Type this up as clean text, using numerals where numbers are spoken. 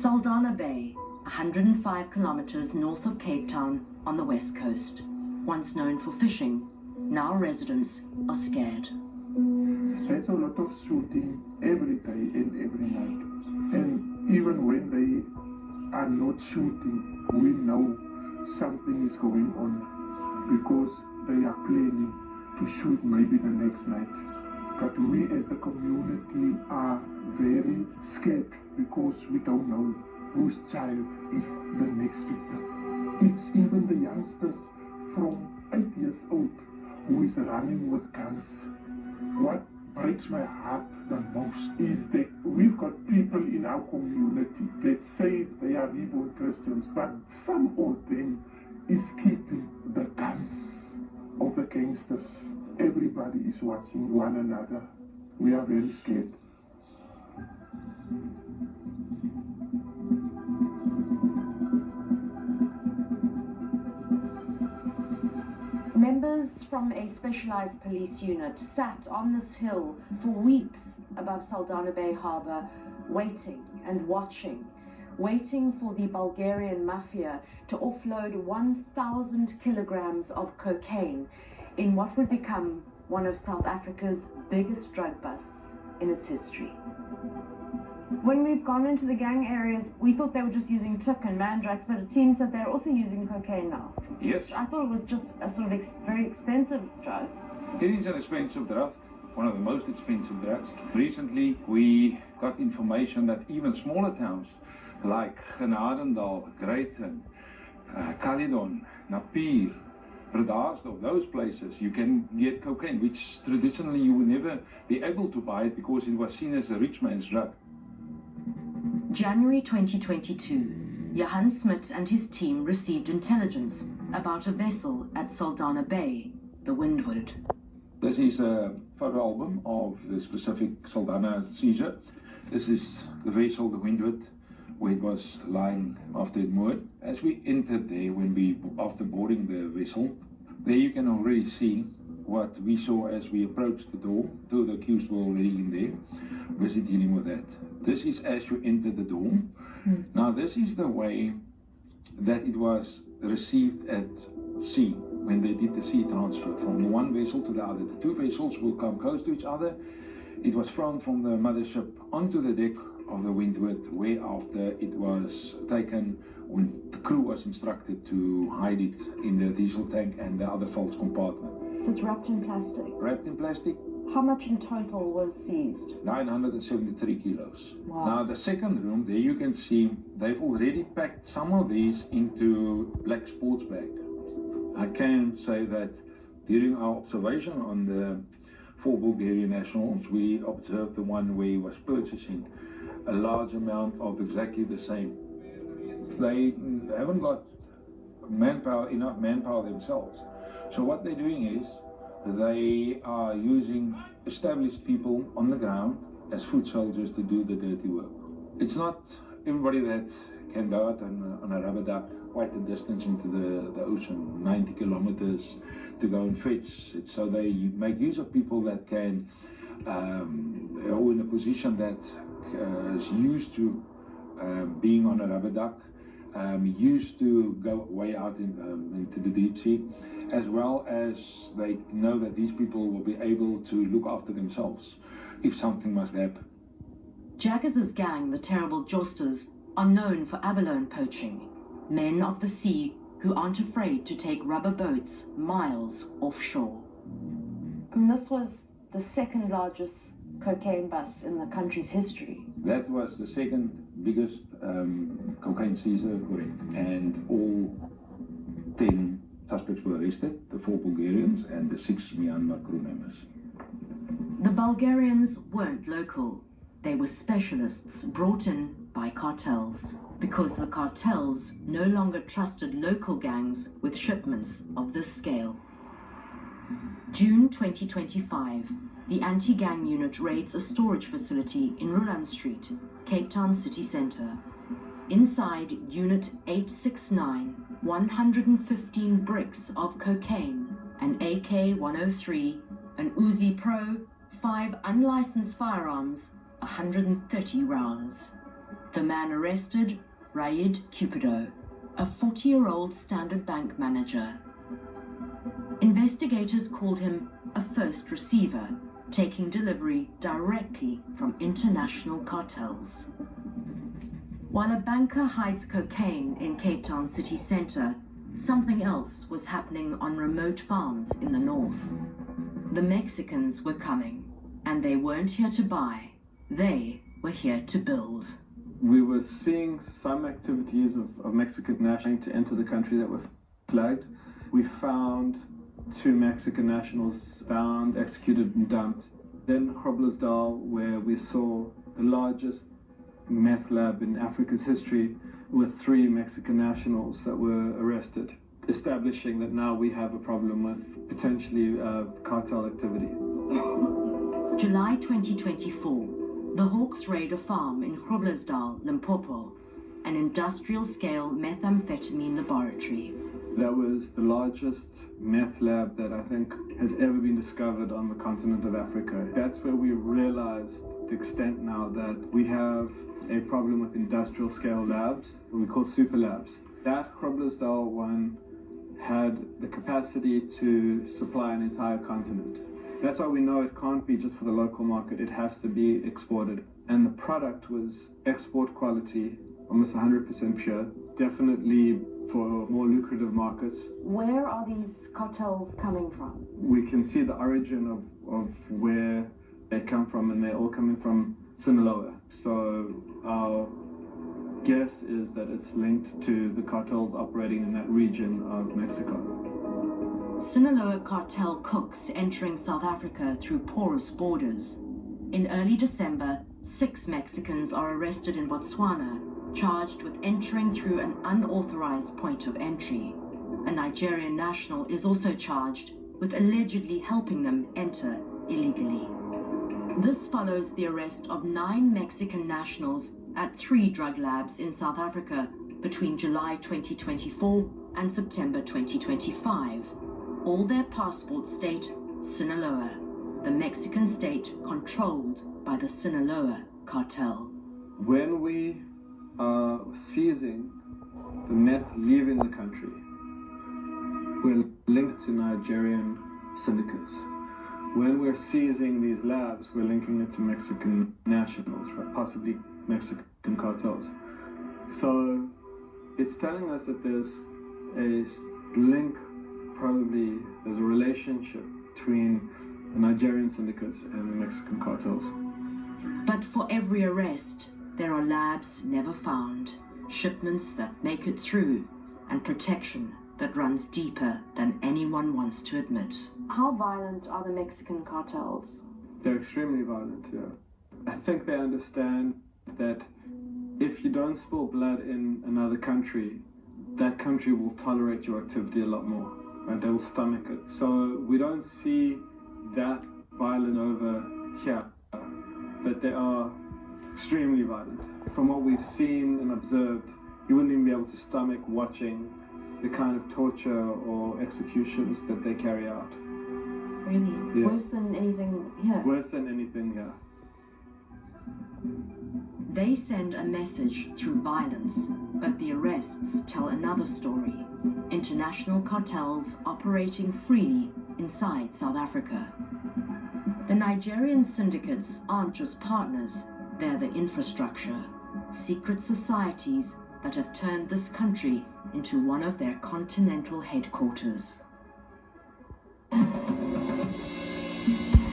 Saldanha Bay, 105 kilometers north of Cape Town on the west coast. Once known for fishing, now residents are scared. There's a lot of shooting every day and every night. And even when they are not shooting, we know something is going on because they are planning to shoot maybe the next night. But we as the community are very scared because we don't know whose child is the next victim. It's even the youngsters from 8 years old who is running with guns. What breaks my heart the most is that we've got people in our community that say they are reborn Christians, but some of them is keeping the guns of the gangsters. Everybody is watching one another. We are very scared. Members from a specialized police unit sat on this hill for weeks above Saldanha Bay Harbour, waiting and watching, waiting for the Bulgarian mafia to offload 1,000 kilograms of cocaine in what would become one of South Africa's biggest drug busts in its history. When we've gone into the gang areas, we thought they were just using tuk and mandrax, but it seems that they're also using cocaine now. Yes. I thought it was just a sort of very expensive drug. It is an expensive drug, one of the most expensive drugs. Recently, we got information that even smaller towns like Genadendal, Greyton, Caledon, Napier, Bredasdorp, those places, you can get cocaine, which traditionally you would never be able to buy it because it was seen as a rich man's drug. January 2022, Johan Smit and his team received intelligence about a vessel at Saldanha Bay, the Windward. This is a photo album of the specific Saldanha seizure. This is the vessel, the Windward, where it was lying after it moored. As we entered there, after boarding the vessel, there you can already see what we saw as we approached the door. Two of the accused were already in there, busy dealing with that. This is as you enter the door. Now this is the way that it was received at sea when they did the sea transfer from the one vessel to the other. The two vessels will come close to each other. It was thrown from the mothership onto the deck of the Windward, whereafter it was taken when the crew was instructed to hide it in the diesel tank and the other false compartment. So it's wrapped in plastic? Wrapped in plastic. How much in total was seized? 973 kilos. Wow. Now the second room, there you can see they've already packed some of these into black sports bag. I can say that during our observation on the 4 Bulgarian nationals, we observed the one where he was purchasing a large amount of exactly the same. They haven't got enough manpower themselves. So what they're doing is they are using established people on the ground as foot soldiers to do the dirty work. It's not everybody that can go out on a rubber duck quite a distance into the ocean, 90 kilometers to go and fetch. So they make use of people that can, or in a position that is used to being on a rubber duck, used to go way out into the deep sea, as well as they know that these people will be able to look after themselves if something must happen. Jaggers' gang, the Terrible Josters, are known for abalone poaching, men of the sea who aren't afraid to take rubber boats miles offshore. And this was the second largest cocaine bust in the country's history. That was the second biggest cocaine seizure, correct, and all 10 suspects were arrested, the 4 Bulgarians and the 6 Myanmar crew members. The Bulgarians weren't local. They were specialists brought in by cartels, because the cartels no longer trusted local gangs with shipments of this scale. June 2025, the anti-gang unit raids a storage facility in Roland Street, Cape Town city centre. Inside Unit 869, 115 bricks of cocaine, an AK-103, an Uzi Pro, 5 unlicensed firearms, 130 rounds. The man arrested, Raid Cupido, a 40-year-old Standard Bank manager. Investigators called him a first receiver, taking delivery directly from international cartels. While a banker hides cocaine in Cape Town city centre, something else was happening on remote farms in the north. The Mexicans were coming, and they weren't here to buy, they were here to build. We were seeing some activities of Mexican nationals to enter the country that were flagged. We found 2 Mexican nationals bound, executed and dumped. Then Groblersdal, where we saw the largest meth lab in Africa's history, with 3 Mexican nationals that were arrested, establishing that now we have a problem with potentially cartel activity. July 2024, the Hawks raid a farm in Groblersdal, Limpopo, an industrial-scale methamphetamine laboratory. That was the largest meth lab that I think has ever been discovered on the continent of Africa. That's where we realized the extent now that we have a problem with industrial scale labs, what we call super labs. That Groblersdal one had the capacity to supply an entire continent. That's why we know it can't be just for the local market, it has to be exported. And the product was export quality, almost 100% pure, definitely for more lucrative markets. Where are these cartels coming from? We can see the origin of where they come from, and they're all coming from Sinaloa. So our guess is that it's linked to the cartels operating in that region of Mexico. Sinaloa cartel cooks entering South Africa through porous borders. In early December, 6 Mexicans are arrested in Botswana, charged with entering through an unauthorized point of entry. A Nigerian national is also charged with allegedly helping them enter illegally. This follows the arrest of 9 Mexican nationals at 3 drug labs in South Africa between July 2024 and September 2025. All their passport state Sinaloa, the Mexican state controlled by the Sinaloa cartel. When we are seizing the meth leaving the country, we're linked to Nigerian syndicates. When we're seizing these labs, we're linking it to Mexican nationals, right? Possibly Mexican cartels. So it's telling us that there's a link, probably there's a relationship between the Nigerian syndicates and the Mexican cartels. But for every arrest, there are labs never found, shipments that make it through, and protection that runs deeper than anyone wants to admit. How violent are the Mexican cartels? They're extremely violent, yeah. I think they understand that if you don't spill blood in another country, that country will tolerate your activity a lot more, right? They will stomach it. So we don't see that violent over here, but they are extremely violent. From what we've seen and observed, you wouldn't even be able to stomach watching the kind of torture or executions that they carry out. Really? Yeah. Worse than anything here? Worse than anything here. They send a message through violence, but the arrests tell another story. International cartels operating freely inside South Africa. The Nigerian syndicates aren't just partners, they're the infrastructure. Secret societies that have turned this country into one of their continental headquarters.